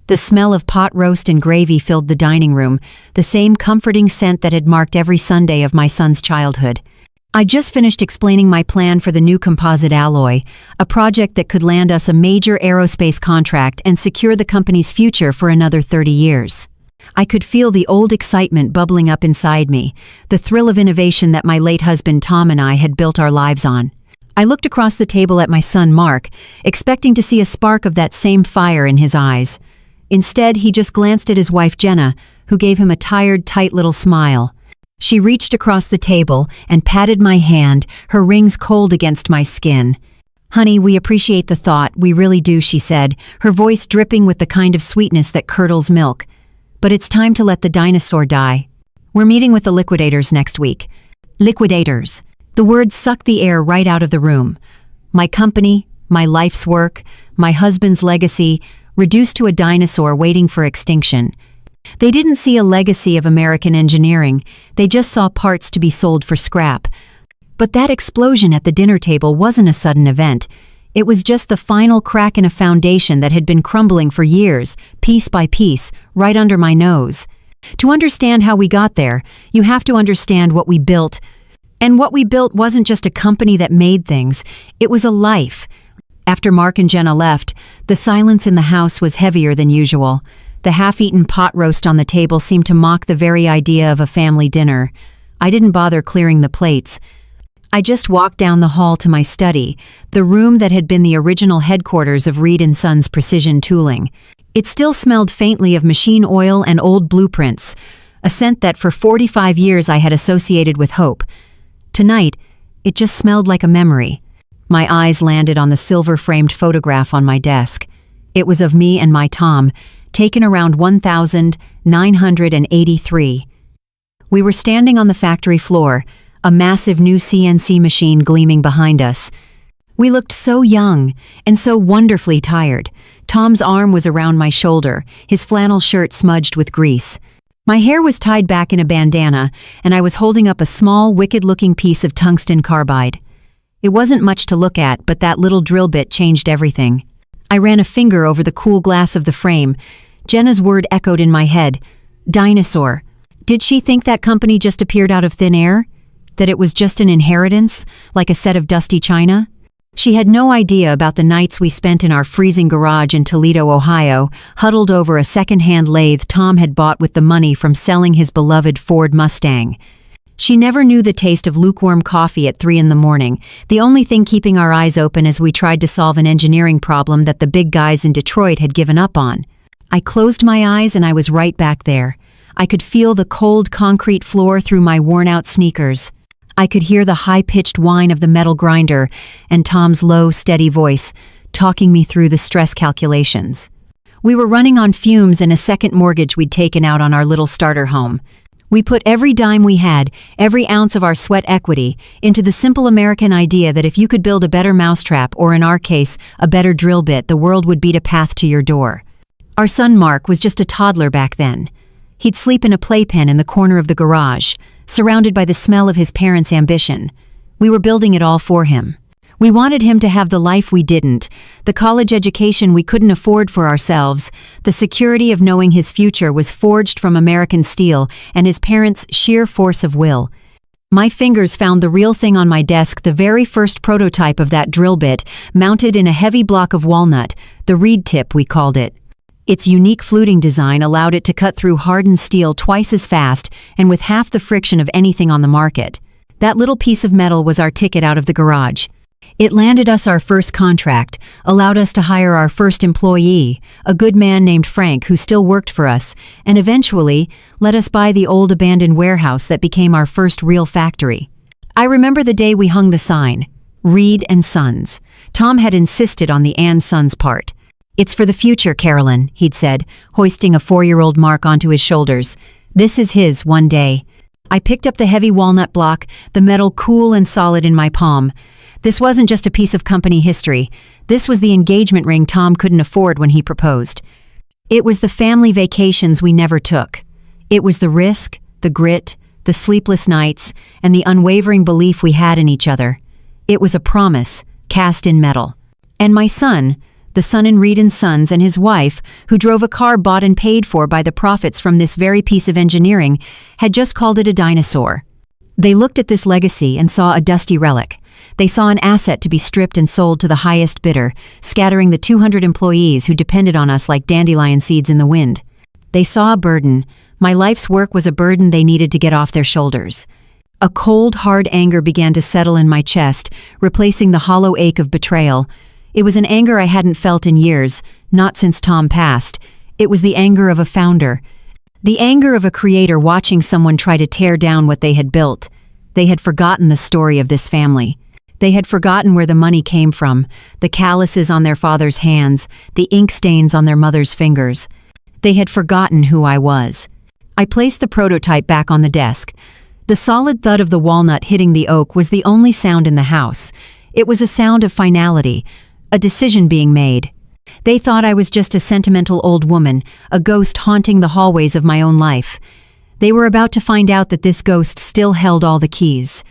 The smell of pot roast and gravy filled the dining room, the same comforting scent that had marked every Sunday of my son's childhood. I just finished explaining my plan for the new composite alloy, a project that could land us a major aerospace contract and secure the company's future for another 30 years. I could feel the old excitement bubbling up inside me, the thrill of innovation that my late husband Tom and I had built our lives on. I looked across the table at my son Mark, expecting to see a spark of that same fire in his eyes. Instead, he just glanced at his wife Jenna, who gave him a tired, tight little smile. She reached across the table and patted my hand, her rings cold against my skin. "Honey, we appreciate the thought, we really do," she said, her voice dripping with the kind of sweetness that curdles milk. "But it's time to let the dinosaur die. We're meeting with the liquidators next week." Liquidators. The word sucked the air right out of the room. My company, my life's work, my husband's legacy, reduced to a dinosaur waiting for extinction. They didn't see a legacy of American engineering, they just saw parts to be sold for scrap. But that explosion at the dinner table wasn't a sudden event. It was just the final crack in a foundation that had been crumbling for years, piece by piece, right under my nose. To understand how we got there, you have to understand what we built. And what we built wasn't just a company that made things, it was a life. After Mark and Jenna left, the silence in the house was heavier than usual. The half-eaten pot roast on the table seemed to mock the very idea of a family dinner. I didn't bother clearing the plates. I just walked down the hall to my study, the room that had been the original headquarters of Reed & Sons Precision Tooling. It still smelled faintly of machine oil and old blueprints, a scent that for 45 years I had associated with hope. Tonight, it just smelled like a memory. My eyes landed on the silver-framed photograph on my desk. It was of me and my Tom, taken around 1983. We were standing on the factory floor, a massive new CNC machine gleaming behind us. We looked so young and so wonderfully tired. Tom's arm was around my shoulder, his flannel shirt smudged with grease. My hair was tied back in a bandana, and I was holding up a small, wicked-looking piece of tungsten carbide. It wasn't much to look at, but that little drill bit changed everything. I ran a finger over the cool glass of the frame. Jenna's word echoed in my head. Dinosaur. Did she think that company just appeared out of thin air? That it was just an inheritance, like a set of dusty china? She had no idea about the nights we spent in our freezing garage in Toledo, Ohio, huddled over a second-hand lathe Tom had bought with the money from selling his beloved Ford Mustang. She never knew the taste of lukewarm coffee at 3 in the morning, the only thing keeping our eyes open as we tried to solve an engineering problem that the big guys in Detroit had given up on. I closed my eyes and I was right back there. I could feel the cold concrete floor through my worn-out sneakers. I could hear the high-pitched whine of the metal grinder and Tom's low, steady voice, talking me through the stress calculations. We were running on fumes and a second mortgage we'd taken out on our little starter home. We put every dime we had, every ounce of our sweat equity, into the simple American idea that if you could build a better mousetrap, or in our case, a better drill bit, the world would beat a path to your door. Our son Mark was just a toddler back then. He'd sleep in a playpen in the corner of the garage, surrounded by the smell of his parents' ambition. We were building it all for him. We wanted him to have the life we didn't, the college education we couldn't afford for ourselves, the security of knowing his future was forged from American steel and his parents' sheer force of will. My fingers found the real thing on my desk, the very first prototype of that drill bit, mounted in a heavy block of walnut, the reed tip we called it. Its unique fluting design allowed it to cut through hardened steel twice as fast and with half the friction of anything on the market. That little piece of metal was our ticket out of the garage. It landed us our first contract, allowed us to hire our first employee, a good man named Frank who still worked for us, and eventually let us buy the old abandoned warehouse that became our first real factory. I remember the day we hung the sign, Reed & Sons. Tom had insisted on the & Sons part. "It's for the future, Carolyn," he'd said, hoisting a 4-year-old Mark onto his shoulders. "This is his one day." I picked up the heavy walnut block, the metal cool and solid in my palm. This wasn't just a piece of company history. This was the engagement ring Tom couldn't afford when he proposed. It was the family vacations we never took. It was the risk, the grit, the sleepless nights, and the unwavering belief we had in each other. It was a promise, cast in metal. And my son, the son in Reed and Sons and his wife, who drove a car bought and paid for by the profits from this very piece of engineering, had just called it a dinosaur. They looked at this legacy and saw a dusty relic. They saw an asset to be stripped and sold to the highest bidder, scattering the 200 employees who depended on us like dandelion seeds in the wind. They saw a burden. My life's work was a burden they needed to get off their shoulders. A cold, hard anger began to settle in my chest, replacing the hollow ache of betrayal. It was an anger I hadn't felt in years, not since Tom passed. It was the anger of a founder. The anger of a creator watching someone try to tear down what they had built. They had forgotten the story of this family. They had forgotten where the money came from, the calluses on their father's hands, the ink stains on their mother's fingers. They had forgotten who I was. I placed the prototype back on the desk. The solid thud of the walnut hitting the oak was the only sound in the house. It was a sound of finality, a decision being made. They thought I was just a sentimental old woman, a ghost haunting the hallways of my own life. They were about to find out that this ghost still held all the keys.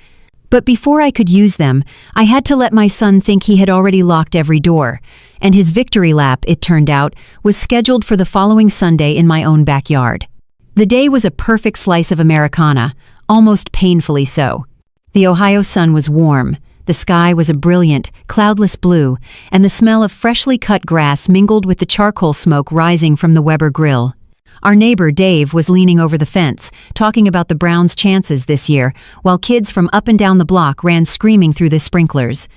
But before I could use them, I had to let my son think he had already locked every door, and his victory lap, it turned out, was scheduled for the following Sunday in my own backyard. The day was a perfect slice of Americana, almost painfully so. The Ohio sun was warm, the sky was a brilliant, cloudless blue, and the smell of freshly cut grass mingled with the charcoal smoke rising from the Weber grill. Our neighbor, Dave, was leaning over the fence, talking about the Browns' chances this year, while kids from up and down the block ran screaming through the sprinklers.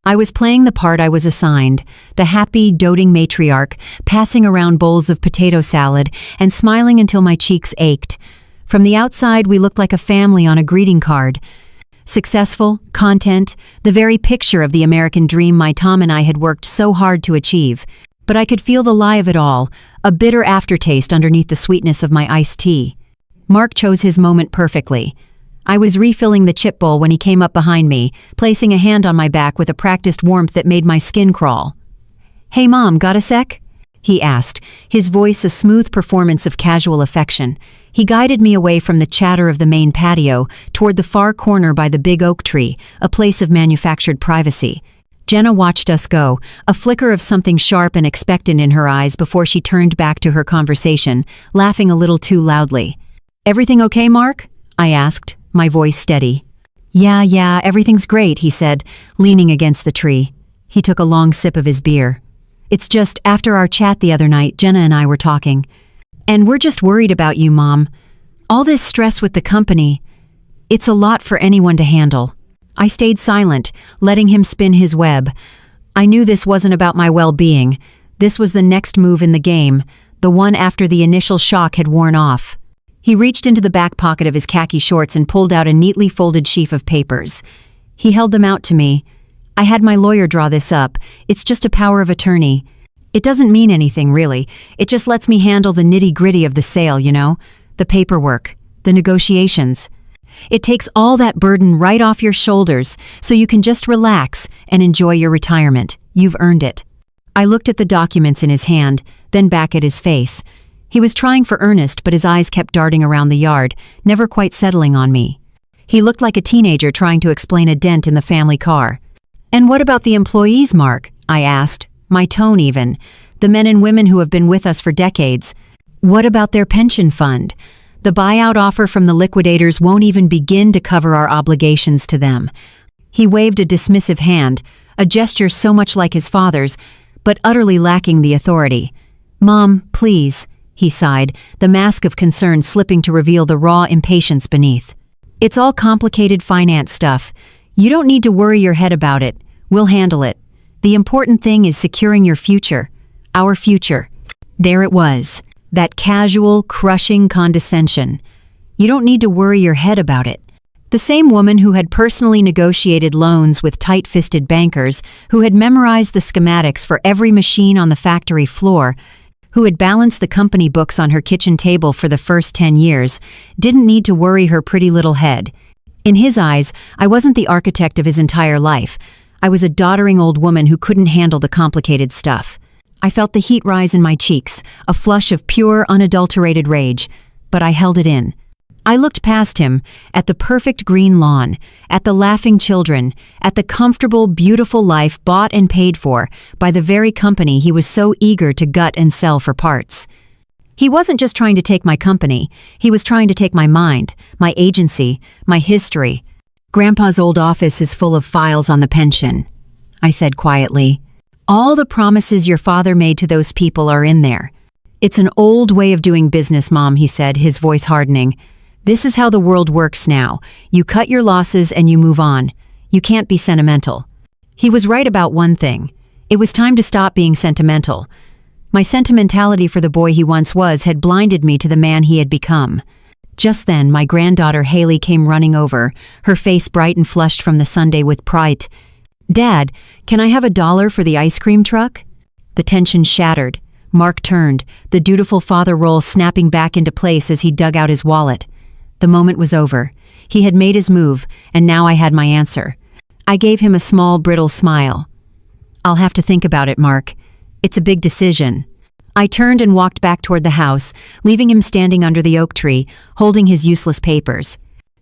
I was playing the part I was assigned, the happy, doting matriarch, passing around bowls of potato salad and smiling until my cheeks ached. From the outside, we looked like a family on a greeting card. Successful, content, the very picture of the American dream my Tom and I had worked so hard to achieve. But I could feel the lie of it all, a bitter aftertaste underneath the sweetness of my iced tea. Mark chose his moment perfectly. I was refilling the chip bowl when he came up behind me, placing a hand on my back with a practiced warmth that made my skin crawl. "Hey Mom, got a sec?" he asked, his voice a smooth performance of casual affection. He guided me away from the chatter of the main patio, toward the far corner by the big oak tree, a place of manufactured privacy. Jenna watched us go, a flicker of something sharp and expectant in her eyes before she turned back to her conversation, laughing a little too loudly. "Everything okay, Mark?" I asked, my voice steady. Yeah, everything's great," he said, leaning against the tree. He took a long sip of his beer. "It's just, after our chat the other night, Jenna and I were talking. And we're just worried about you, Mom. All this stress with the company, it's a lot for anyone to handle." I stayed silent, letting him spin his web. I knew this wasn't about my well-being. This was the next move in the game, the one after the initial shock had worn off. He reached into the back pocket of his khaki shorts and pulled out a neatly folded sheaf of papers. He held them out to me. "I had my lawyer draw this up. It's just a power of attorney. It doesn't mean anything, really. It just lets me handle the nitty-gritty of the sale, you know? The paperwork, the negotiations. It takes all that burden right off your shoulders, so you can just relax and enjoy your retirement. You've earned it." I looked at the documents in his hand, then back at his face. He was trying for earnest, but his eyes kept darting around the yard, never quite settling on me. He looked like a teenager trying to explain a dent in the family car. "And what about the employees, Mark?" I asked, my tone even. "The men and women who have been with us for decades. What about their pension fund? The buyout offer from the liquidators won't even begin to cover our obligations to them." He waved a dismissive hand, a gesture so much like his father's, but utterly lacking the authority. "Mom, please," he sighed, the mask of concern slipping to reveal the raw impatience beneath. "It's all complicated finance stuff. You don't need to worry your head about it. We'll handle it. The important thing is securing your future. Our future." There it was. That casual, crushing condescension. You don't need to worry your head about it. The same woman who had personally negotiated loans with tight-fisted bankers, who had memorized the schematics for every machine on the factory floor, who had balanced the company books on her kitchen table for the first 10 years, didn't need to worry her pretty little head. In his eyes, I wasn't the architect of his entire life. I was a doddering old woman who couldn't handle the complicated stuff. I felt the heat rise in my cheeks, a flush of pure, unadulterated rage, but I held it in. I looked past him, at the perfect green lawn, at the laughing children, at the comfortable, beautiful life bought and paid for by the very company he was so eager to gut and sell for parts. He wasn't just trying to take my company, he was trying to take my mind, my agency, my history. Grandpa's old office is full of files on the pension, I said quietly. All the promises your father made to those people are in there. It's an old way of doing business, Mom, he said, his voice hardening. This is how the world works now. You cut your losses and you move on. You can't be sentimental. He was right about one thing. It was time to stop being sentimental. My sentimentality for the boy he once was had blinded me to the man he had become. Just then, my granddaughter Haley came running over, her face bright and flushed from the sundae with pride. Dad, can I have $1 for the ice cream truck? The tension shattered. Mark turned, the dutiful father role snapping back into place as he dug out his wallet. The moment was over. He had made his move, and now I had my answer. I gave him a small, brittle smile. I'll have to think about it, Mark. It's a big decision. I turned and walked back toward the house, leaving him standing under the oak tree, holding his useless papers.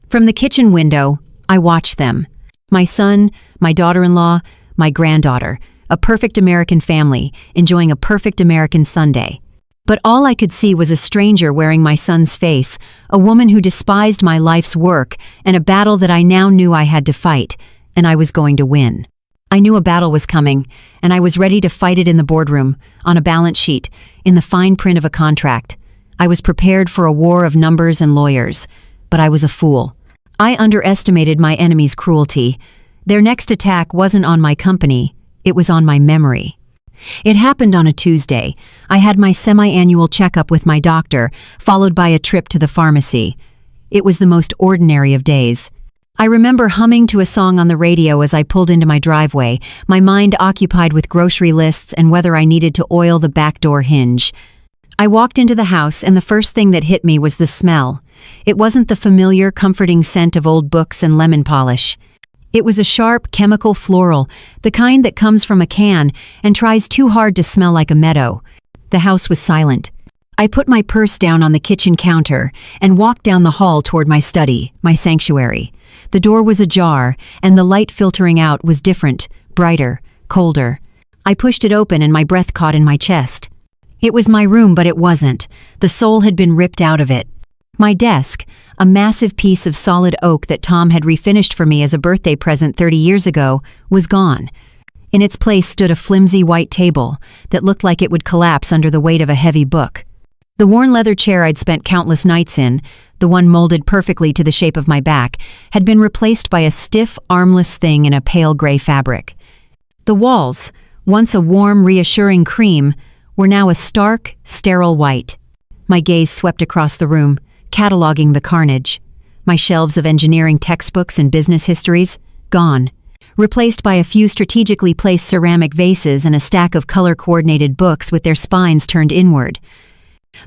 From the kitchen window, I watched them. My son, my daughter-in-law, my granddaughter, a perfect American family, enjoying a perfect American Sunday. But all I could see was a stranger wearing my son's face, a woman who despised my life's work, and a battle that I now knew I had to fight, and I was going to win. I knew a battle was coming, and I was ready to fight it in the boardroom, on a balance sheet, in the fine print of a contract. I was prepared for a war of numbers and lawyers, but I was a fool. I underestimated my enemy's cruelty. Their next attack wasn't on my company, it was on my memory. It happened on a Tuesday. I had my semi-annual checkup with my doctor, followed by a trip to the pharmacy. It was the most ordinary of days. I remember humming to a song on the radio as I pulled into my driveway, my mind occupied with grocery lists and whether I needed to oil the back door hinge. I walked into the house, and the first thing that hit me was the smell. It wasn't the familiar, comforting scent of old books and lemon polish. It was a sharp, chemical floral, the kind that comes from a can and tries too hard to smell like a meadow. The house was silent. I put my purse down on the kitchen counter and walked down the hall toward my study, my sanctuary. The door was ajar, and the light filtering out was different, brighter, colder. I pushed it open and my breath caught in my chest. It was my room, but it wasn't. The soul had been ripped out of it. My desk, a massive piece of solid oak that Tom had refinished for me as a birthday present 30 years ago, was gone. In its place stood a flimsy white table that looked like it would collapse under the weight of a heavy book. The worn leather chair I'd spent countless nights in, the one molded perfectly to the shape of my back, had been replaced by a stiff, armless thing in a pale gray fabric. The walls, once a warm, reassuring cream, were now a stark, sterile white. My gaze swept across the room, cataloging the carnage. My shelves of engineering textbooks and business histories, gone. Replaced by a few strategically placed ceramic vases and a stack of color-coordinated books with their spines turned inward.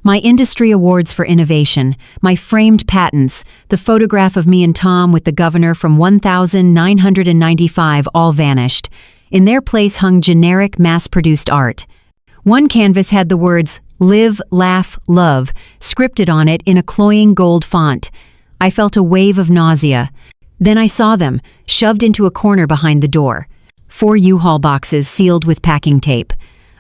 My industry awards for innovation, my framed patents, the photograph of me and Tom with the governor from 1995 all vanished. In their place hung generic, mass-produced art. One canvas had the words, "Live, Laugh, Love," scripted on it in a cloying gold font. I felt a wave of nausea. Then I saw them, shoved into a corner behind the door. 4 U-Haul boxes sealed with packing tape.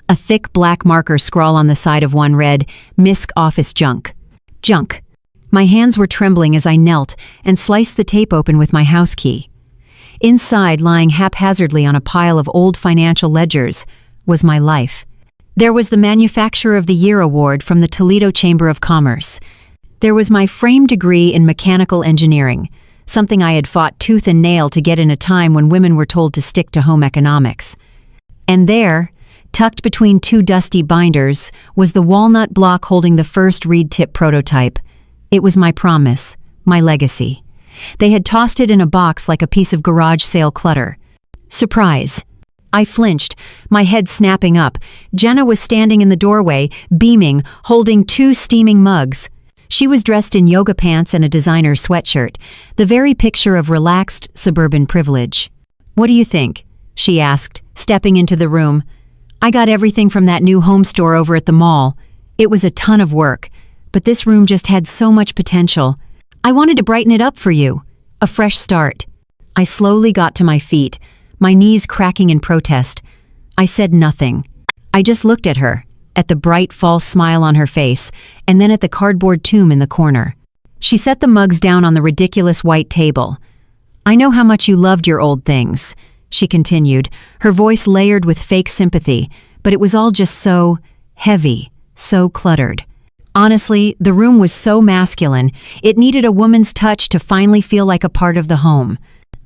A thick black marker scrawl on the side of one read, "Misk Office Junk." Junk. My hands were trembling as I knelt and sliced the tape open with my house key. Inside, lying haphazardly on a pile of old financial ledgers, was my life. There was the Manufacturer of the Year award from the Toledo Chamber of Commerce. There was my framed degree in mechanical engineering, something I had fought tooth and nail to get in a time when women were told to stick to home economics. And there, tucked between 2 dusty binders, was the walnut block holding the first reed tip prototype. It was my promise, my legacy. They had tossed it in a box like a piece of garage sale clutter. Surprise. I flinched, my head snapping up. Jenna was standing in the doorway, beaming, holding 2 steaming mugs. She was dressed in yoga pants and a designer sweatshirt, the very picture of relaxed, suburban privilege. "What do you think?" she asked, stepping into the room. "I got everything from that new home store over at the mall. It was a ton of work, but this room just had so much potential. I wanted to brighten it up for you. A fresh start. I slowly got to my feet, my knees cracking in protest. I said nothing. I just looked at her, at the bright false smile on her face, and then at the cardboard tomb in the corner. She set the mugs down on the ridiculous white table. I know how much you loved your old things, she continued, her voice layered with fake sympathy, but it was all just so heavy, so cluttered. Honestly, the room was so masculine, it needed a woman's touch to finally feel like a part of the home.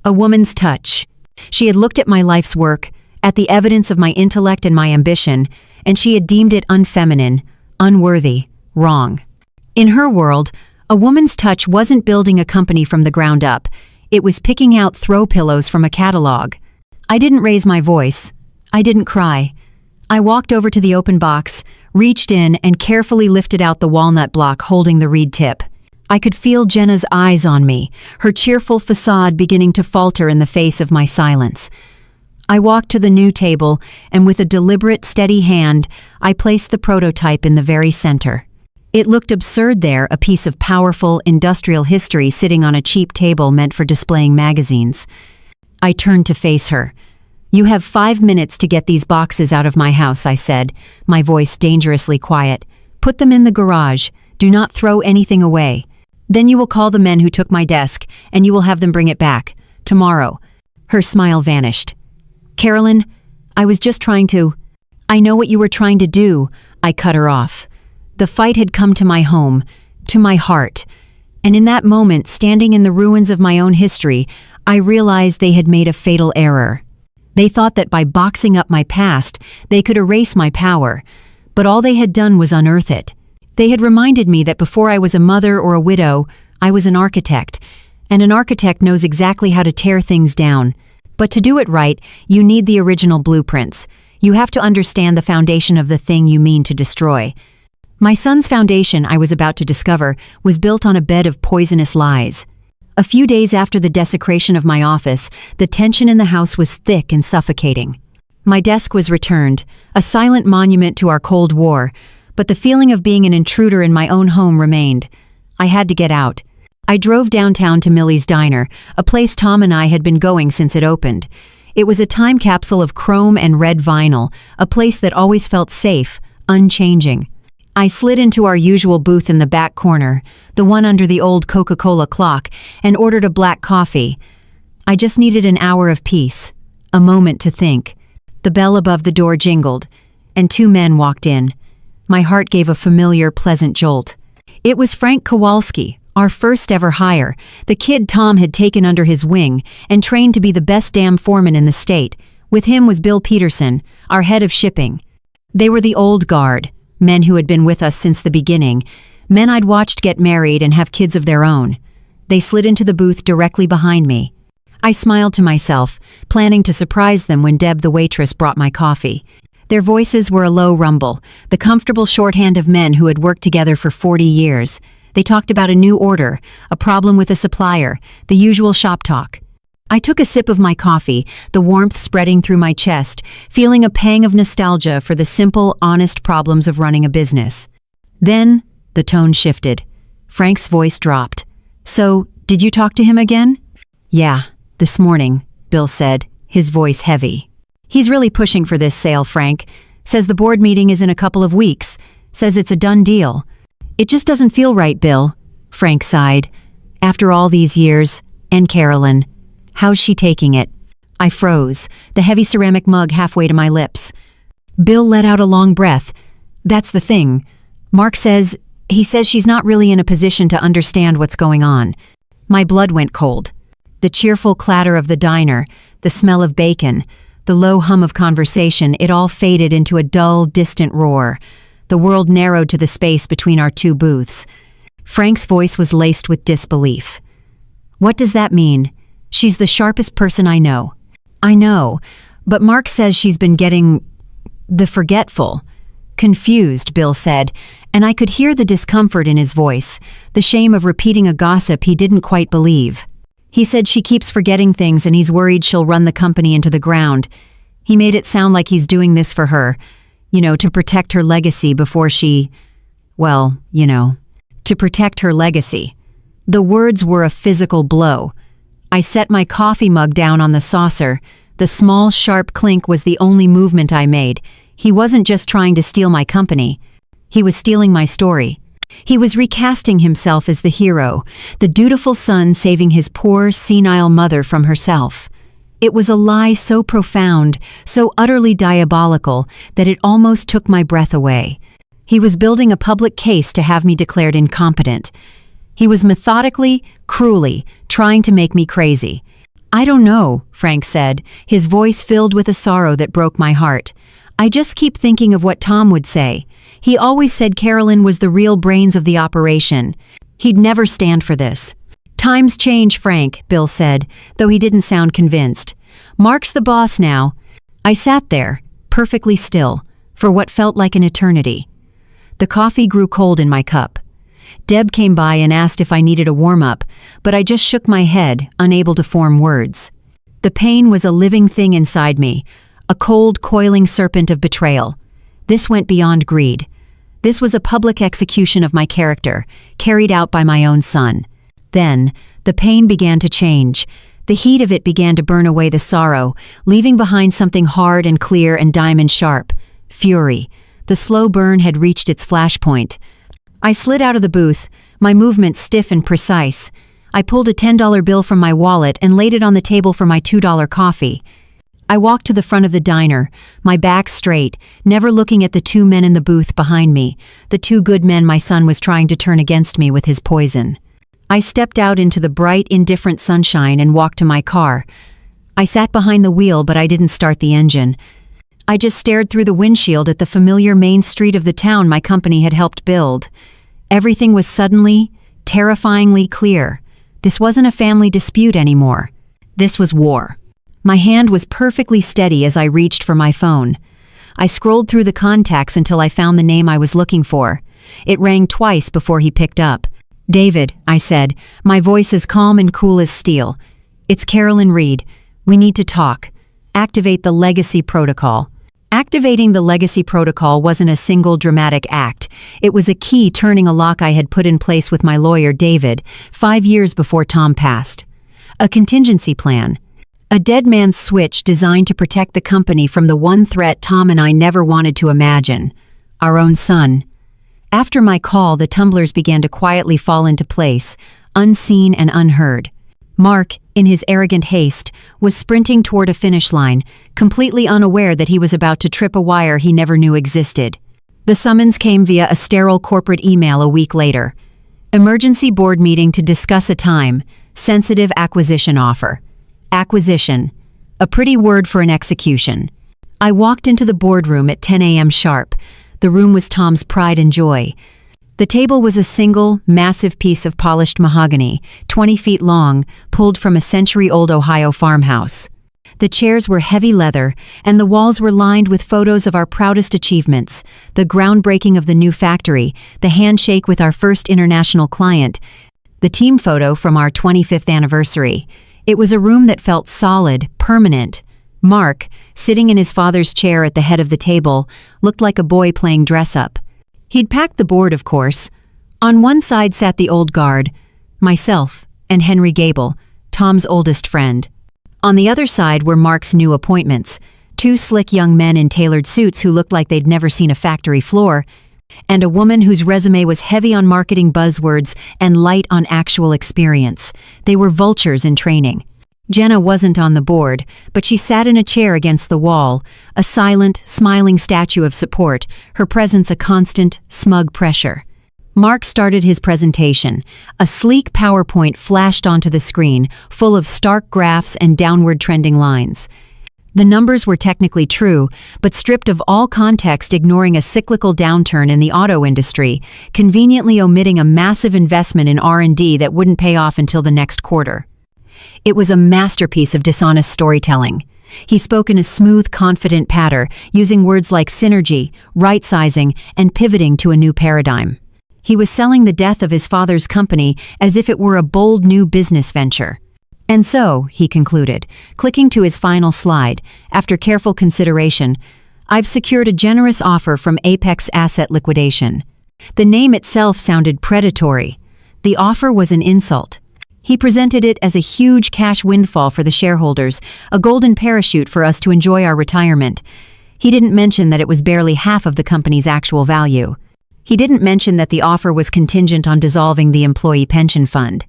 A woman's touch. She had looked at my life's work, at the evidence of my intellect and my ambition, and she had deemed it unfeminine, unworthy, wrong. In her world, a woman's touch wasn't building a company from the ground up. It was picking out throw pillows from a catalog. I didn't raise my voice. I didn't cry. I walked over to the open box, reached in and carefully lifted out the walnut block holding the reed tip. I could feel Jenna's eyes on me, her cheerful facade beginning to falter in the face of my silence. I walked to the new table, and with a deliberate, steady hand, I placed the prototype in the very center. It looked absurd there, a piece of powerful, industrial history sitting on a cheap table meant for displaying magazines. I turned to face her. "You have 5 minutes to get these boxes out of my house," I said, my voice dangerously quiet. "Put them in the garage. Do not throw anything away. Then you will call the men who took my desk, and you will have them bring it back. Tomorrow." Her smile vanished. "Carolyn, I was just trying to—" "I know what you were trying to do," I cut her off. The fight had come to my home, to my heart, and in that moment, standing in the ruins of my own history, I realized they had made a fatal error. They thought that by boxing up my past, they could erase my power, but all they had done was unearth it. They had reminded me that before I was a mother or a widow, I was an architect, and an architect knows exactly how to tear things down. But to do it right, you need the original blueprints. You have to understand the foundation of the thing you mean to destroy. My son's foundation, I was about to discover, was built on a bed of poisonous lies. A few days after the desecration of my office, the tension in the house was thick and suffocating. My desk was returned, a silent monument to our Cold War, but the feeling of being an intruder in my own home remained. I had to get out. I drove downtown to Millie's Diner, a place Tom and I had been going since it opened. It was a time capsule of chrome and red vinyl, a place that always felt safe, unchanging. I slid into our usual booth in the back corner, the one under the old Coca-Cola clock, and ordered a black coffee. I just needed an hour of peace, a moment to think. The bell above the door jingled, and 2 men walked in. My heart gave a familiar, pleasant jolt. It was Frank Kowalski, our first ever hire, the kid Tom had taken under his wing and trained to be the best damn foreman in the state. With him was Bill Peterson, our head of shipping. They were the old guard, men who had been with us since the beginning, men I'd watched get married and have kids of their own. They slid into the booth directly behind me. I smiled to myself, planning to surprise them when Deb the waitress brought my coffee. Their voices were a low rumble, the comfortable shorthand of men who had worked together for 40 years. They talked about a new order, a problem with a supplier, the usual shop talk. I took a sip of my coffee, the warmth spreading through my chest, feeling a pang of nostalgia for the simple, honest problems of running a business. Then, the tone shifted. Frank's voice dropped. "So, did you talk to him again?" "Yeah, this morning," Bill said, his voice heavy. "He's really pushing for this sale, Frank. Says the board meeting is in a couple of weeks. Says it's a done deal." "It just doesn't feel right, Bill," Frank sighed. "After all these years, and Carolyn. How's she taking it?" I froze, the heavy ceramic mug halfway to my lips. Bill let out a long breath. "That's the thing. Mark says, he says she's not really in a position to understand what's going on." My blood went cold. The cheerful clatter of the diner, the smell of bacon, the low hum of conversation, it all faded into a dull, distant roar. The world narrowed to the space between our 2 booths. Frank's voice was laced with disbelief. "What does that mean? She's the sharpest person I know." "I know, but Mark says she's been getting the forgetful." "Confused," Bill said, and I could hear the discomfort in his voice, the shame of repeating a gossip he didn't quite believe. He said she keeps forgetting things and he's worried she'll run the company into the ground. He made it sound like he's doing this for her, to protect her legacy before she, to protect her legacy. The words were a physical blow. I set my coffee mug down on the saucer. The small, sharp clink was the only movement I made. He wasn't just trying to steal my company. He was stealing my story. He was recasting himself as the hero, the dutiful son saving his poor, senile mother from herself. It was a lie so profound, so utterly diabolical, that it almost took my breath away. He was building a public case to have me declared incompetent. He was methodically, cruelly, trying to make me crazy. "I don't know," Frank said, his voice filled with a sorrow that broke my heart. "I just keep thinking of what Tom would say. He always said Carolyn was the real brains of the operation. He'd never stand for this." "Times change, Frank," Bill said, though he didn't sound convinced. "Mark's the boss now." I sat there, perfectly still, for what felt like an eternity. The coffee grew cold in my cup. Deb came by and asked if I needed a warm-up, but I just shook my head, unable to form words. The pain was a living thing inside me, a cold, coiling serpent of betrayal. This went beyond greed. This was a public execution of my character, carried out by my own son. Then, the pain began to change. The heat of it began to burn away the sorrow, leaving behind something hard and clear and diamond-sharp. Fury. The slow burn had reached its flashpoint. I slid out of the booth, my movements stiff and precise. I pulled a $10 bill from my wallet and laid it on the table for my $2 coffee. I walked to the front of the diner, my back straight, never looking at the two men in the booth behind me, the two good men my son was trying to turn against me with his poison. I stepped out into the bright, indifferent sunshine and walked to my car. I sat behind the wheel, but I didn't start the engine. I just stared through the windshield at the familiar main street of the town my company had helped build. Everything was suddenly, terrifyingly clear. This wasn't a family dispute anymore. This was war. My hand was perfectly steady as I reached for my phone. I scrolled through the contacts until I found the name I was looking for. It rang twice before he picked up. "David," I said, my voice as calm and cool as steel. "It's Carolyn Reed. We need to talk. Activate the legacy protocol." Activating the legacy protocol wasn't a single dramatic act. It was a key turning a lock I had put in place with my lawyer, David, 5 years before Tom passed. A contingency plan. A dead man's switch designed to protect the company from the one threat Tom and I never wanted to imagine: our own son. After my call, the tumblers began to quietly fall into place, unseen and unheard. Mark, in his arrogant haste, was sprinting toward a finish line, completely unaware that he was about to trip a wire he never knew existed. The summons came via a sterile corporate email a week later. Emergency board meeting to discuss a time. Sensitive acquisition offer. Acquisition. A pretty word for an execution. I walked into the boardroom at 10 a.m. sharp. The room was Tom's pride and joy. The table was a single, massive piece of polished mahogany, 20 feet long, pulled from a century-old Ohio farmhouse. The chairs were heavy leather, and the walls were lined with photos of our proudest achievements: the groundbreaking of the new factory, the handshake with our first international client, the team photo from our 25th anniversary. It was a room that felt solid, permanent. Mark, sitting in his father's chair at the head of the table, looked like a boy playing dress-up. He'd packed the board, of course. On one side sat the old guard, myself, and Henry Gable, Tom's oldest friend. On the other side were Mark's new appointments, two slick young men in tailored suits who looked like they'd never seen a factory floor, and a woman whose resume was heavy on marketing buzzwords and light on actual experience. They were vultures in training. Jenna wasn't on the board, but she sat in a chair against the wall, a silent, smiling statue of support, her presence a constant, smug pressure. Mark started his presentation. A sleek PowerPoint flashed onto the screen, full of stark graphs and downward trending lines. The numbers were technically true, but stripped of all context, ignoring a cyclical downturn in the auto industry, conveniently omitting a massive investment in R&D that wouldn't pay off until the next quarter. It was a masterpiece of dishonest storytelling. He spoke in a smooth, confident patter, using words like synergy, right-sizing, and pivoting to a new paradigm. He was selling the death of his father's company as if it were a bold new business venture. "And so," he concluded, clicking to his final slide, "after careful consideration, I've secured a generous offer from Apex Asset Liquidation." The name itself sounded predatory. The offer was an insult. He presented it as a huge cash windfall for the shareholders, a golden parachute for us to enjoy our retirement. He didn't mention that it was barely half of the company's actual value. He didn't mention that the offer was contingent on dissolving the employee pension fund.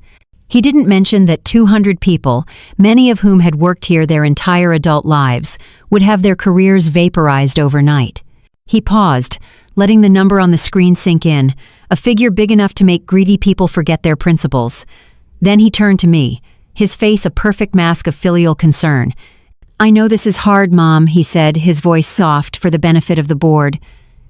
He didn't mention that 200 people, many of whom had worked here their entire adult lives, would have their careers vaporized overnight. He paused, letting the number on the screen sink in, a figure big enough to make greedy people forget their principles. Then he turned to me, his face a perfect mask of filial concern. "I know this is hard, Mom," he said, his voice soft for the benefit of the board.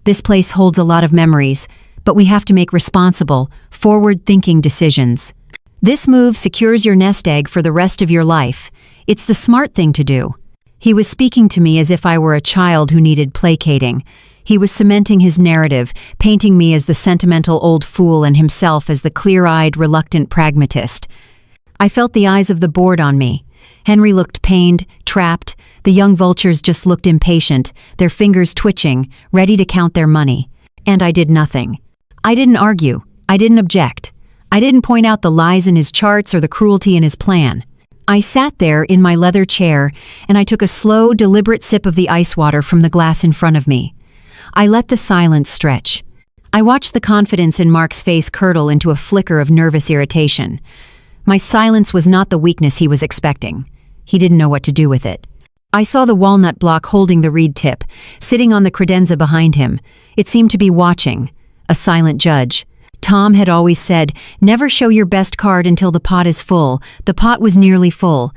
"This place holds a lot of memories, but we have to make responsible, forward-thinking decisions. This move secures your nest egg for the rest of your life. It's the smart thing to do." He was speaking to me as if I were a child who needed placating. He was cementing his narrative, painting me as the sentimental old fool and himself as the clear-eyed, reluctant pragmatist. I felt the eyes of the board on me. Henry looked pained, trapped. The young vultures just looked impatient, their fingers twitching, ready to count their money. And I did nothing. I didn't argue. I didn't object. I didn't point out the lies in his charts or the cruelty in his plan. I sat there in my leather chair, and I took a slow, deliberate sip of the ice water from the glass in front of me. I let the silence stretch. I watched the confidence in Mark's face curdle into a flicker of nervous irritation. My silence was not the weakness he was expecting. He didn't know what to do with it. I saw the walnut block holding the reed tip, sitting on the credenza behind him. It seemed to be watching, a silent judge. Tom had always said, "Never show your best card until the pot is full." The pot was nearly full.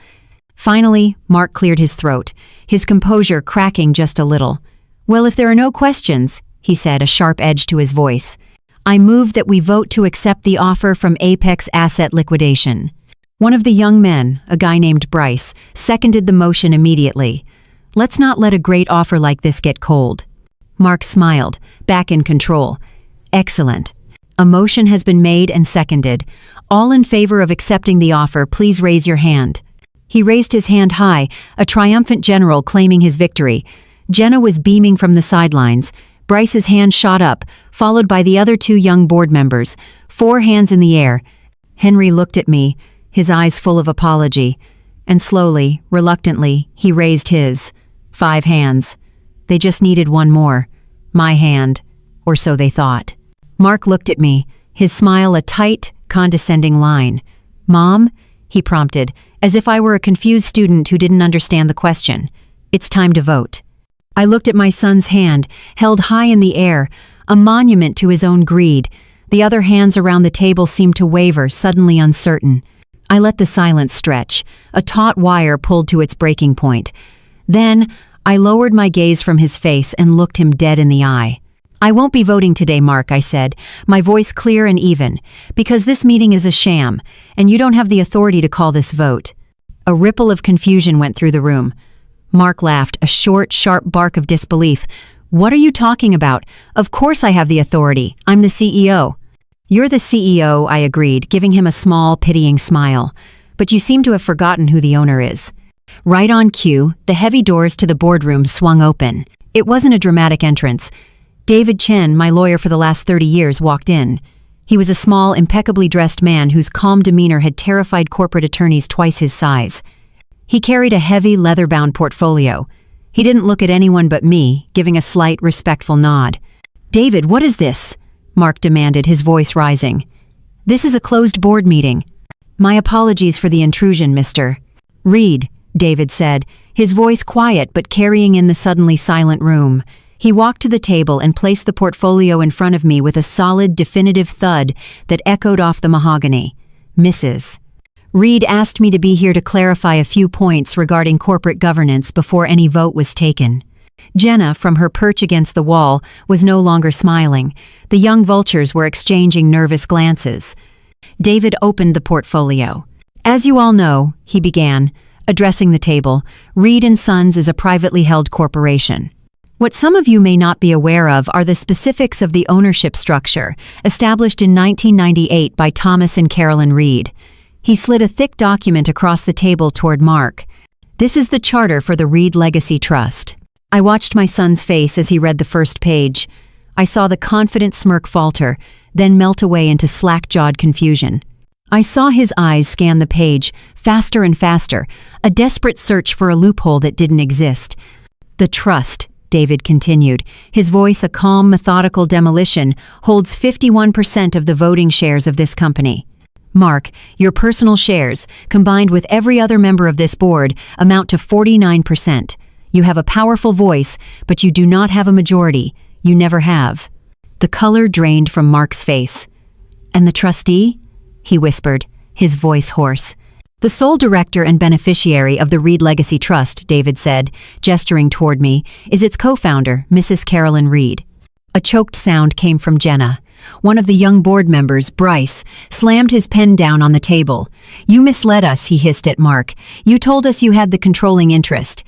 Finally, Mark cleared his throat, his composure cracking just a little. "Well, if there are no questions," he said, a sharp edge to his voice, "I move that we vote to accept the offer from Apex Asset Liquidation." One of the young men, a guy named Bryce, seconded the motion immediately. "Let's not let a great offer like this get cold." Mark smiled, back in control. "Excellent. A motion has been made and seconded. All in favor of accepting the offer, please raise your hand." He raised his hand high, a triumphant general claiming his victory. Jenna was beaming from the sidelines. Bryce's hand shot up, followed by the other two young board members, 4 hands in the air. Henry looked at me, his eyes full of apology, and slowly, reluctantly, he raised his. 5 hands. They just needed one more. My hand, or so they thought. Mark looked at me, his smile a tight, condescending line. "Mom?" he prompted, as if I were a confused student who didn't understand the question. "It's time to vote." I looked at my son's hand, held high in the air, a monument to his own greed. The other hands around the table seemed to waver, suddenly uncertain. I let the silence stretch, a taut wire pulled to its breaking point. Then, I lowered my gaze from his face and looked him dead in the eye. "I won't be voting today, Mark," I said, my voice clear and even, "because this meeting is a sham, and you don't have the authority to call this vote." A ripple of confusion went through the room. Mark laughed, a short, sharp bark of disbelief. "What are you talking about? Of course I have the authority. I'm the CEO." "You're the CEO," I agreed, giving him a small, pitying smile. "But you seem to have forgotten who the owner is." Right on cue, the heavy doors to the boardroom swung open. It wasn't a dramatic entrance. David Chen, my lawyer for the last 30 years, walked in. He was a small, impeccably dressed man whose calm demeanor had terrified corporate attorneys twice his size. He carried a heavy, leather-bound portfolio. He didn't look at anyone but me, giving a slight, respectful nod. "David, what is this?" Mark demanded, his voice rising. "This is a closed board meeting." "My apologies for the intrusion, Mr. Reed," David said, his voice quiet but carrying in the suddenly silent room. He walked to the table and placed the portfolio in front of me with a solid, definitive thud that echoed off the mahogany. "Mrs. Reed asked me to be here to clarify a few points regarding corporate governance before any vote was taken." Jenna, from her perch against the wall, was no longer smiling. The young vultures were exchanging nervous glances. David opened the portfolio. "As you all know," he began, addressing the table, "Reed & Sons is a privately held corporation. What some of you may not be aware of are the specifics of the ownership structure, established in 1998 by Thomas and Carolyn Reed." He slid a thick document across the table toward Mark. "This is the charter for the Reed Legacy Trust." I watched my son's face as he read the first page. I saw the confident smirk falter, then melt away into slack-jawed confusion. I saw his eyes scan the page, faster and faster, a desperate search for a loophole that didn't exist. "The trust," David continued, his voice a calm, methodical demolition, "holds 51% of the voting shares of this company. Mark, your personal shares, combined with every other member of this board, amount to 49%. You have a powerful voice, but you do not have a majority. You never have." The color drained from Mark's face. "And the trustee?" he whispered, his voice hoarse. "The sole director and beneficiary of the Reed Legacy Trust," David said, gesturing toward me, "is its co-founder, Mrs. Carolyn Reed." A choked sound came from Jenna. One of the young board members, Bryce, slammed his pen down on the table. "You misled us," he hissed at Mark. "You told us you had the controlling interest."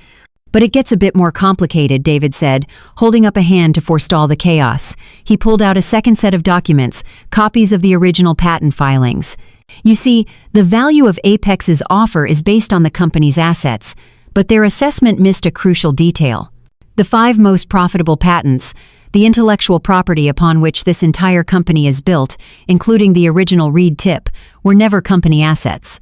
"But it gets a bit more complicated," David said, holding up a hand to forestall the chaos. He pulled out a second set of documents, copies of the original patent filings. "You see, the value of Apex's offer is based on the company's assets, but their assessment missed a crucial detail. The 5 most profitable patents, the intellectual property upon which this entire company is built, including the original Reed tip, were never company assets."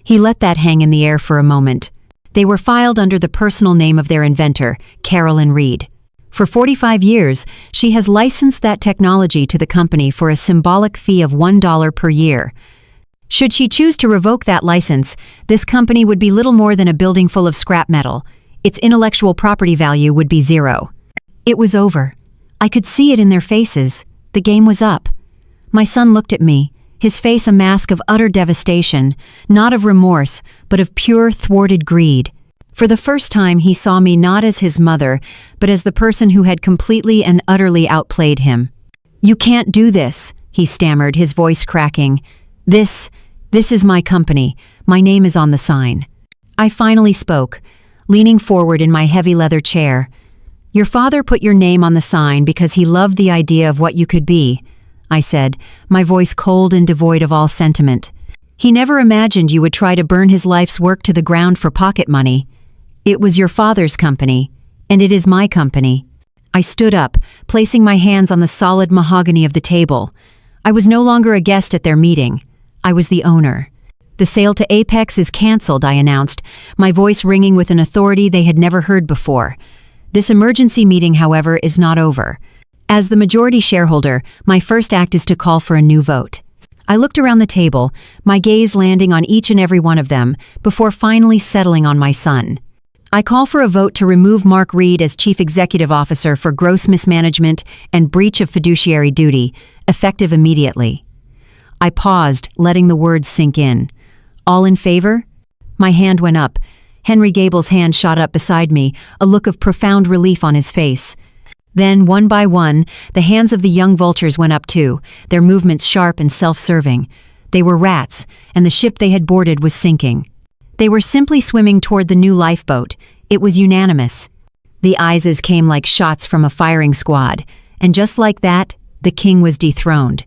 He let that hang in the air for a moment. They were filed under the personal name of their inventor, Carolyn Reed. For 45 years, she has licensed that technology to the company for a symbolic fee of $1 per year. Should she choose to revoke that license, this company would be little more than a building full of scrap metal. Its intellectual property value would be 0. It was over. I could see it in their faces. The game was up. My son looked at me, his face a mask of utter devastation, not of remorse, but of pure, thwarted greed. For the first time, he saw me not as his mother, but as the person who had completely and utterly outplayed him. "You can't do this," he stammered, his voice cracking. This is my company. My name is on the sign." I finally spoke, leaning forward in my heavy leather chair. "Your father put your name on the sign because he loved the idea of what you could be," I said, my voice cold and devoid of all sentiment. "He never imagined you would try to burn his life's work to the ground for pocket money. It was your father's company, and it is my company." I stood up, placing my hands on the solid mahogany of the table. I was no longer a guest at their meeting. I was the owner. "The sale to Apex is canceled," I announced, my voice ringing with an authority they had never heard before. "This emergency meeting, however, is not over. As the majority shareholder, my first act is to call for a new vote." I looked around the table, my gaze landing on each and every one of them, before finally settling on my son. "I call for a vote to remove Mark Reed as Chief Executive Officer for gross mismanagement and breach of fiduciary duty, effective immediately." I paused, letting the words sink in. "All in favor?" My hand went up. Henry Gable's hand shot up beside me, a look of profound relief on his face. Then, one by one, the hands of the young vultures went up too, their movements sharp and self-serving. They were rats, and the ship they had boarded was sinking. They were simply swimming toward the new lifeboat. It was unanimous. The Ises came like shots from a firing squad, and just like that, the king was dethroned.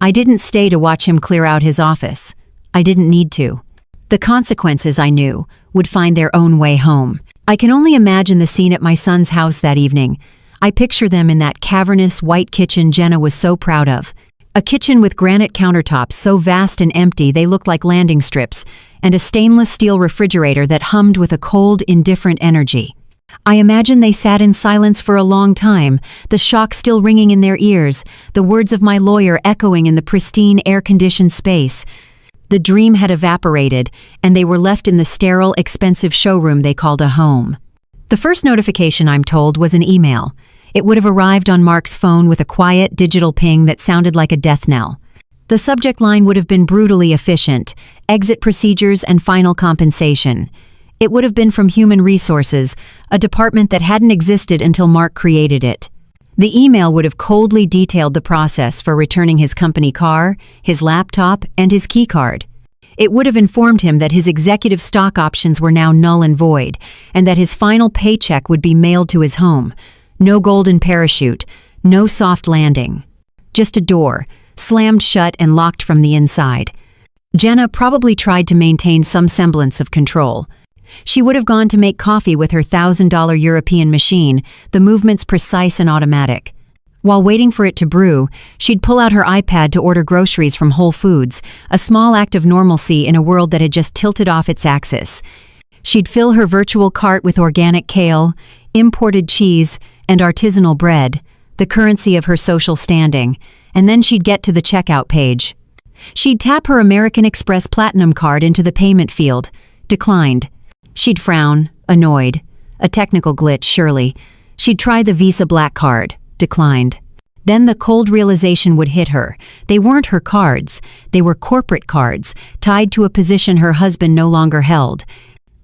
I didn't stay to watch him clear out his office. I didn't need to. The consequences, I knew, would find their own way home. I can only imagine the scene at my son's house that evening. I picture them in that cavernous white kitchen Jenna was so proud of. A kitchen with granite countertops so vast and empty they looked like landing strips, and a stainless steel refrigerator that hummed with a cold, indifferent energy. I imagine they sat in silence for a long time, the shock still ringing in their ears, the words of my lawyer echoing in the pristine, air-conditioned space. The dream had evaporated, and they were left in the sterile, expensive showroom they called a home. The first notification, I'm told, was an email. It would have arrived on Mark's phone with a quiet, digital ping that sounded like a death knell. The subject line would have been brutally efficient: exit procedures and final compensation. It would have been from Human Resources, a department that hadn't existed until Mark created it. The email would have coldly detailed the process for returning his company car, his laptop, and his keycard. It would have informed him that his executive stock options were now null and void, and that his final paycheck would be mailed to his home. No golden parachute, no soft landing. Just a door, slammed shut and locked from the inside. Jenna probably tried to maintain some semblance of control. She would have gone to make coffee with her $1,000 European machine, the movements precise and automatic. While waiting for it to brew, she'd pull out her iPad to order groceries from Whole Foods, a small act of normalcy in a world that had just tilted off its axis. She'd fill her virtual cart with organic kale, imported cheese, and artisanal bread, the currency of her social standing, and then she'd get to the checkout page. She'd tap her American Express Platinum card into the payment field. Declined. She'd frown, annoyed. A technical glitch, surely. She'd try the Visa Black Card. Declined. Then the cold realization would hit her. They weren't her cards. They were corporate cards, tied to a position her husband no longer held.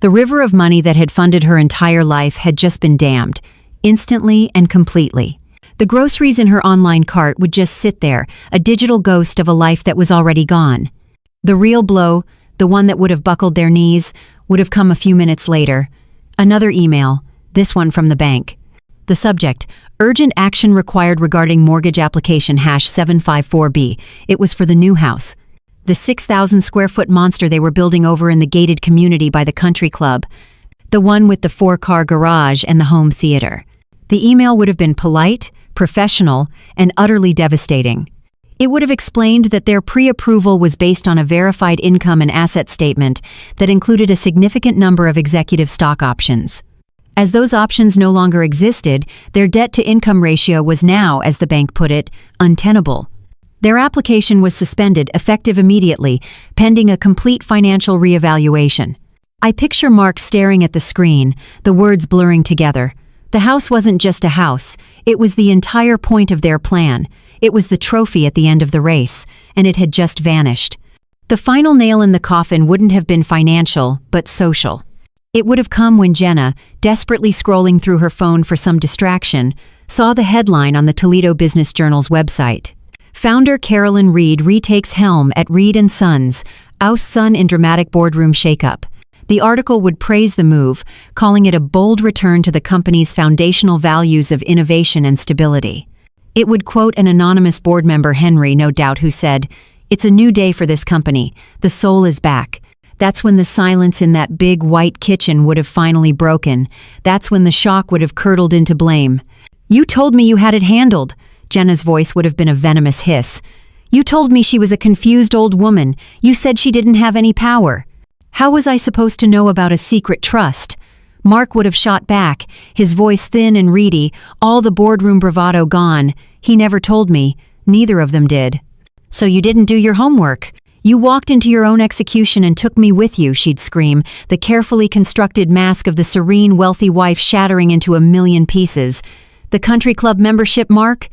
The river of money that had funded her entire life had just been dammed, instantly and completely. The groceries in her online cart would just sit there, a digital ghost of a life that was already gone. The real blow, the one that would have buckled their knees, would have come a few minutes later. Another email, this one from the bank. The subject, urgent action required regarding mortgage application #754B. It was for the new house. The 6,000 square foot monster they were building over in the gated community by the country club. The one with the 4-car garage and the home theater. The email would have been polite, professional, and utterly devastating. It would have explained that their pre-approval was based on a verified income and asset statement that included a significant number of executive stock options. As those options no longer existed, their debt-to-income ratio was now, as the bank put it, untenable. Their application was suspended, effective immediately, pending a complete financial reevaluation. I picture Mark staring at the screen, the words blurring together. The house wasn't just a house, it was the entire point of their plan. It was the trophy at the end of the race, and it had just vanished. The final nail in the coffin wouldn't have been financial, but social. It would have come when Jenna, desperately scrolling through her phone for some distraction, saw the headline on the Toledo Business Journal's website. Founder Carolyn Reed retakes helm at Reed & Sons, ousts son in dramatic boardroom shakeup. The article would praise the move, calling it a bold return to the company's foundational values of innovation and stability. It would quote an anonymous board member, Henry, no doubt, who said, "It's a new day for this company. The soul is back." That's when the silence in that big white kitchen would have finally broken. That's when the shock would have curdled into blame. "You told me you had it handled." Jenna's voice would have been a venomous hiss. "You told me she was a confused old woman. You said she didn't have any power. How was I supposed to know about a secret trust?" Mark would have shot back, his voice thin and reedy, all the boardroom bravado gone. "He never told me. Neither of them did." "So you didn't do your homework. You walked into your own execution and took me with you," she'd scream, the carefully constructed mask of the serene, wealthy wife shattering into a million pieces. "The country club membership, Mark?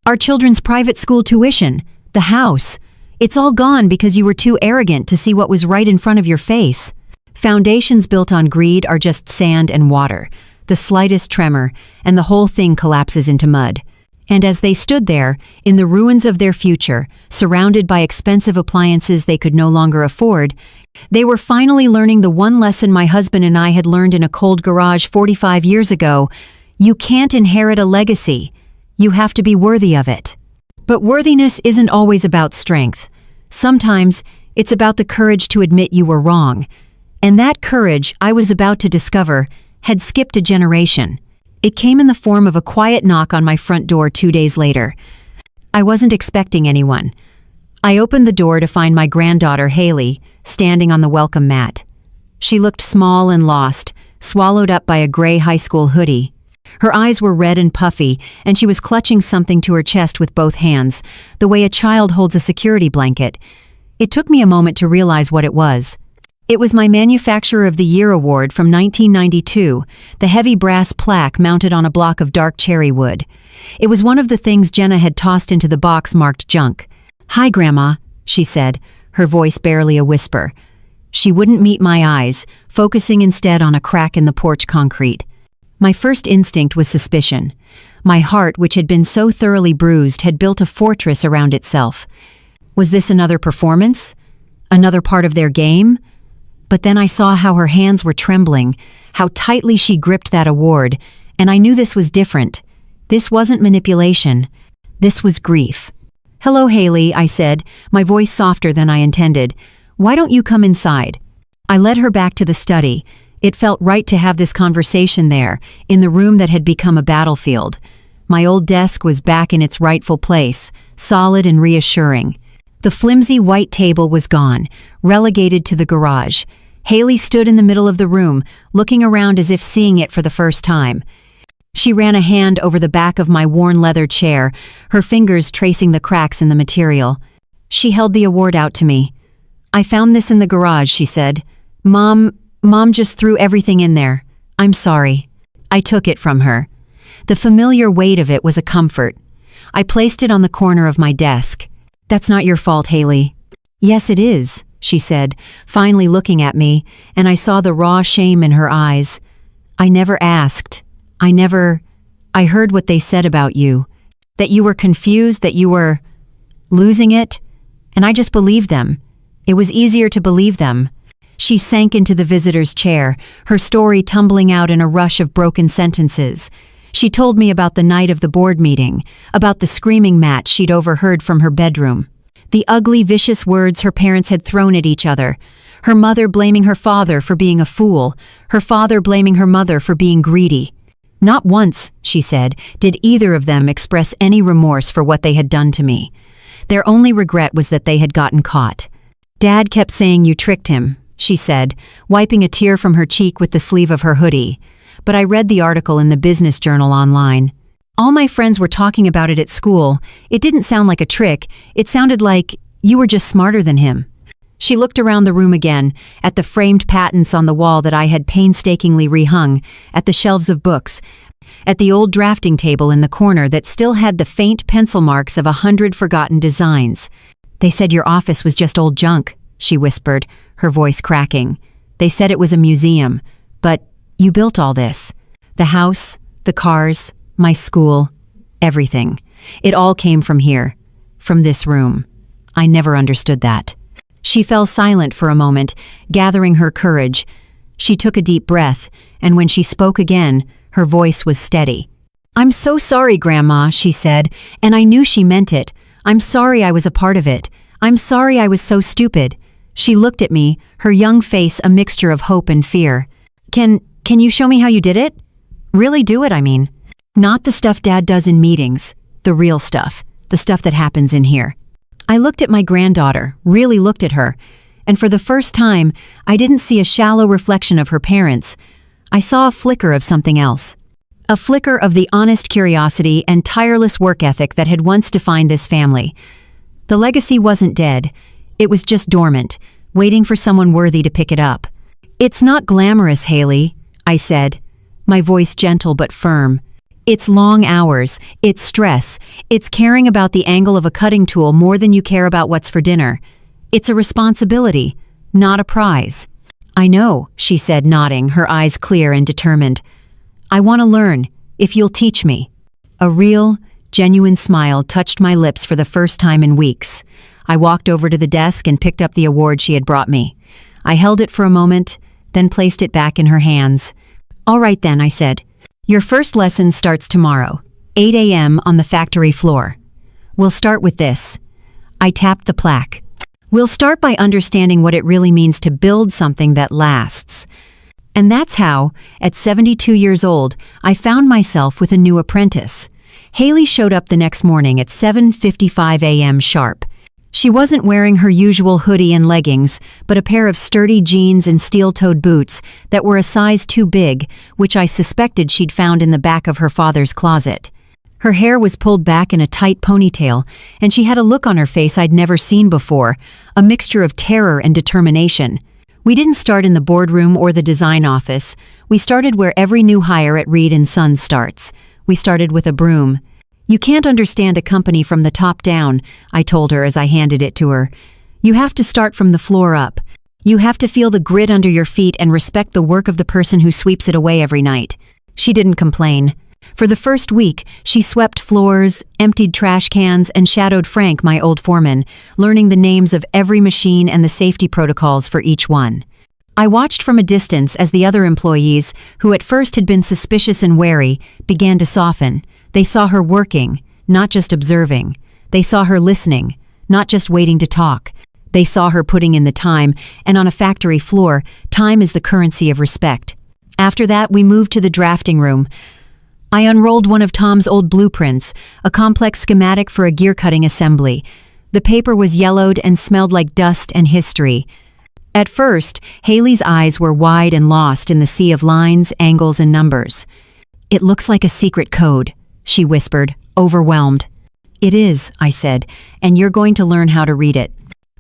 Our children's private school tuition? The house? It's all gone because you were too arrogant to see what was right in front of your face." Foundations built on greed are just sand and water. The slightest tremor, and the whole thing collapses into mud. And as they stood there, in the ruins of their future, surrounded by expensive appliances they could no longer afford, they were finally learning the one lesson my husband and I had learned in a cold garage 45 years ago. You can't inherit a legacy. You have to be worthy of it. But worthiness isn't always about strength. Sometimes, it's about the courage to admit you were wrong. And that courage, I was about to discover, had skipped a generation. It came in the form of a quiet knock on my front door 2 days later. I wasn't expecting anyone. I opened the door to find my granddaughter, Haley, standing on the welcome mat. She looked small and lost, swallowed up by a gray high school hoodie. Her eyes were red and puffy, and she was clutching something to her chest with both hands, the way a child holds a security blanket. It took me a moment to realize what it was. It was my Manufacturer of the Year award from 1992, the heavy brass plaque mounted on a block of dark cherry wood. It was one of the things Jenna had tossed into the box marked junk. "Hi, Grandma," she said, her voice barely a whisper. She wouldn't meet my eyes, focusing instead on a crack in the porch concrete. My first instinct was suspicion. My heart, which had been so thoroughly bruised, had built a fortress around itself. Was this another performance? Another part of their game? But then I saw how her hands were trembling, how tightly she gripped that award, and I knew this was different. This wasn't manipulation. This was grief. "Hello, Haley," I said, my voice softer than I intended. "Why don't you come inside?" I led her back to the study. It felt right to have this conversation there, in the room that had become a battlefield. My old desk was back in its rightful place, solid and reassuring. The flimsy white table was gone, relegated to the garage. Haley stood in the middle of the room, looking around as if seeing it for the first time. She ran a hand over the back of my worn leather chair, her fingers tracing the cracks in the material. She held the award out to me. "I found this in the garage," she said. Mom just threw everything in there. I'm sorry." I took it from her. The familiar weight of it was a comfort. I placed it on the corner of my desk. "That's not your fault, Haley." "Yes, it is," she said, finally looking at me, and I saw the raw shame in her eyes. "I never asked. I heard what they said about you. That you were confused, that you were losing it, and I just believed them. It was easier to believe them." She sank into the visitor's chair, her story tumbling out in a rush of broken sentences. She told me about the night of the board meeting, about the screaming match she'd overheard from her bedroom. The ugly, vicious words her parents had thrown at each other. Her mother blaming her father for being a fool, her father blaming her mother for being greedy. Not once, she said, did either of them express any remorse for what they had done to me. Their only regret was that they had gotten caught. "Dad kept saying you tricked him," she said, wiping a tear from her cheek with the sleeve of her hoodie. "But I read the article in the business journal online. All my friends were talking about it at school. It didn't sound like a trick. It sounded like you were just smarter than him." She looked around the room again, at the framed patents on the wall that I had painstakingly rehung, at the shelves of books, at the old drafting table in the corner that still had the faint pencil marks of 100 forgotten designs. "They said your office was just old junk," she whispered, her voice cracking. "They said it was a museum, but you built all this. The house, the cars, my school, everything. It all came from here, from this room. I never understood that." She fell silent for a moment, gathering her courage. She took a deep breath, and when she spoke again, her voice was steady. "I'm so sorry, Grandma," she said, and I knew she meant it. "I'm sorry I was a part of it. I'm sorry I was so stupid." She looked at me, her young face a mixture of hope and fear. Can you show me how you did it? Really do it, I mean. Not the stuff Dad does in meetings, the real stuff, the stuff that happens in here." I looked at my granddaughter, really looked at her, and for the first time, I didn't see a shallow reflection of her parents. I saw a flicker of something else. A flicker of the honest curiosity and tireless work ethic that had once defined this family. The legacy wasn't dead. It was just dormant, waiting for someone worthy to pick it up. "It's not glamorous, Haley," I said, my voice gentle but firm. "It's long hours, it's stress, it's caring about the angle of a cutting tool more than you care about what's for dinner. It's a responsibility, not a prize." "I know," she said, nodding, her eyes clear and determined. "I want to learn, if you'll teach me." A real, genuine smile touched my lips for the first time in weeks. I walked over to the desk and picked up the award she had brought me. I held it for a moment, then placed it back in her hands. "All right then," I said. "Your first lesson starts tomorrow, 8 a.m. on the factory floor. We'll start with this." I tapped the plaque. "We'll start by understanding what it really means to build something that lasts." And that's how, at 72 years old, I found myself with a new apprentice. Haley showed up the next morning at 7:55 a.m. sharp. She wasn't wearing her usual hoodie and leggings, but a pair of sturdy jeans and steel-toed boots that were a size too big, which I suspected she'd found in the back of her father's closet. Her hair was pulled back in a tight ponytail, and she had a look on her face I'd never seen before, a mixture of terror and determination. We didn't start in the boardroom or the design office. We started where every new hire at Reed & Sons starts. We started with a broom. "You can't understand a company from the top down," I told her as I handed it to her. "You have to start from the floor up. You have to feel the grit under your feet and respect the work of the person who sweeps it away every night." She didn't complain. For the first week, she swept floors, emptied trash cans, and shadowed Frank, my old foreman, learning the names of every machine and the safety protocols for each one. I watched from a distance as the other employees, who at first had been suspicious and wary, began to soften. They saw her working, not just observing. They saw her listening, not just waiting to talk. They saw her putting in the time, and on a factory floor, time is the currency of respect. After that, we moved to the drafting room. I unrolled one of Tom's old blueprints, a complex schematic for a gear-cutting assembly. The paper was yellowed and smelled like dust and history. At first, Haley's eyes were wide and lost in the sea of lines, angles, and numbers. "It looks like a secret code," she whispered, overwhelmed. "It is," I said, "and you're going to learn how to read it."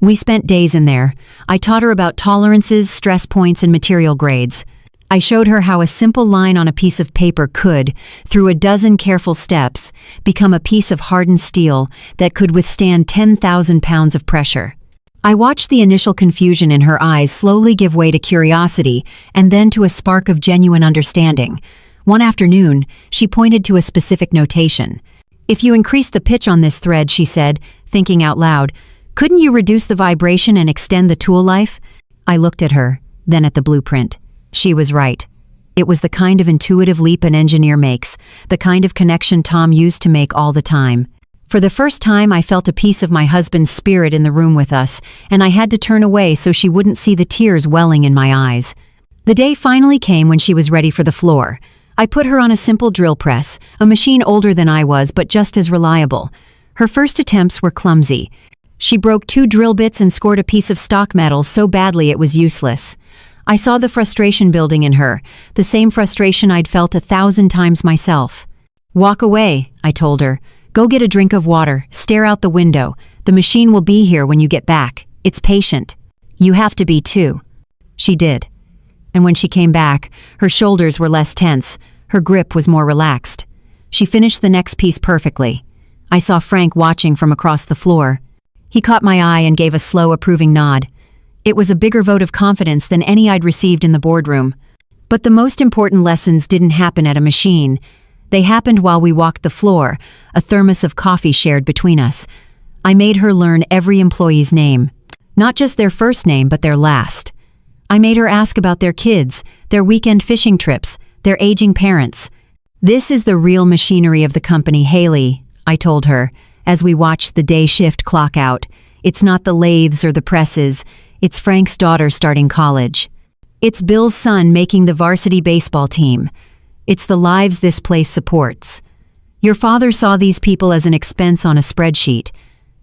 We spent days in there. I taught her about tolerances, stress points, and material grades. I showed her how a simple line on a piece of paper could, through a dozen careful steps, become a piece of hardened steel that could withstand 10,000 pounds of pressure. I watched the initial confusion in her eyes slowly give way to curiosity and then to a spark of genuine understanding. One afternoon, she pointed to a specific notation. "If you increase the pitch on this thread," she said, thinking out loud, "couldn't you reduce the vibration and extend the tool life?" I looked at her, then at the blueprint. She was right. It was the kind of intuitive leap an engineer makes, the kind of connection Tom used to make all the time. For the first time, I felt a piece of my husband's spirit in the room with us, and I had to turn away so she wouldn't see the tears welling in my eyes. The day finally came when she was ready for the floor. I put her on a simple drill press, a machine older than I was but just as reliable. Her first attempts were clumsy. She broke 2 drill bits and scored a piece of stock metal so badly it was useless. I saw the frustration building in her, the same frustration I'd felt 1,000 times myself. "Walk away," I told her. "Go get a drink of water, stare out the window. The machine will be here when you get back. It's patient. You have to be too." She did. And when she came back, her shoulders were less tense, her grip was more relaxed. She finished the next piece perfectly. I saw Frank watching from across the floor. He caught my eye and gave a slow, approving nod. It was a bigger vote of confidence than any I'd received in the boardroom. But the most important lessons didn't happen at a machine. They happened while we walked the floor, a thermos of coffee shared between us. I made her learn every employee's name. Not just their first name, but their last. I made her ask about their kids, their weekend fishing trips, their aging parents. "This is the real machinery of the company, Haley," I told her, as we watched the day shift clock out. "It's not the lathes or the presses. It's Frank's daughter starting college. It's Bill's son making the varsity baseball team. It's the lives this place supports. Your father saw these people as an expense on a spreadsheet.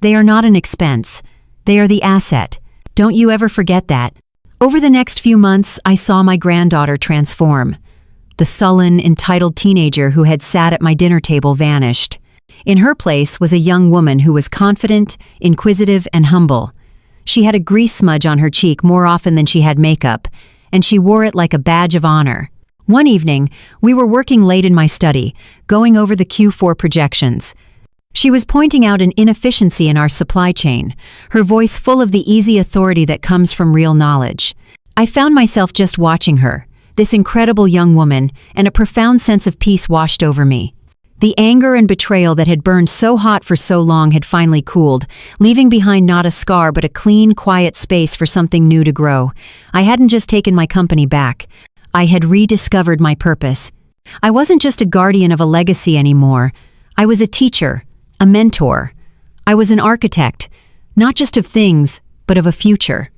They are not an expense. They are the asset. Don't you ever forget that." Over the next few months, I saw my granddaughter transform. The sullen, entitled teenager who had sat at my dinner table vanished. In her place was a young woman who was confident, inquisitive, and humble. She had a grease smudge on her cheek more often than she had makeup, and she wore it like a badge of honor. One evening, we were working late in my study, going over the Q4 projections. She was pointing out an inefficiency in our supply chain, her voice full of the easy authority that comes from real knowledge. I found myself just watching her, this incredible young woman, and a profound sense of peace washed over me. The anger and betrayal that had burned so hot for so long had finally cooled, leaving behind not a scar but a clean, quiet space for something new to grow. I hadn't just taken my company back. I had rediscovered my purpose. I wasn't just a guardian of a legacy anymore. I was a teacher, a mentor. I was an architect, not just of things, but of a future.